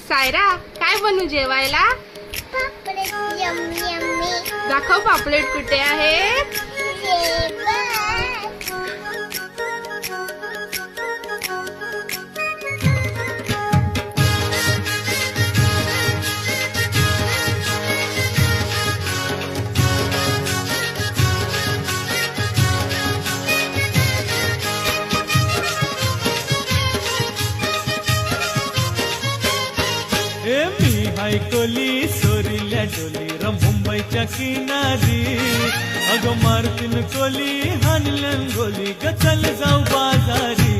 सायरा, काय बनवू जेवायला? पापलेट यम्मी यम्मी. दाखव पापलेट कुठे आहेत. मी हायकोली सोरील्या डोली र मुंबईच्या किनारी. अगं मारतीन कोली हानलन गोली ग चल जाऊ बाजारी.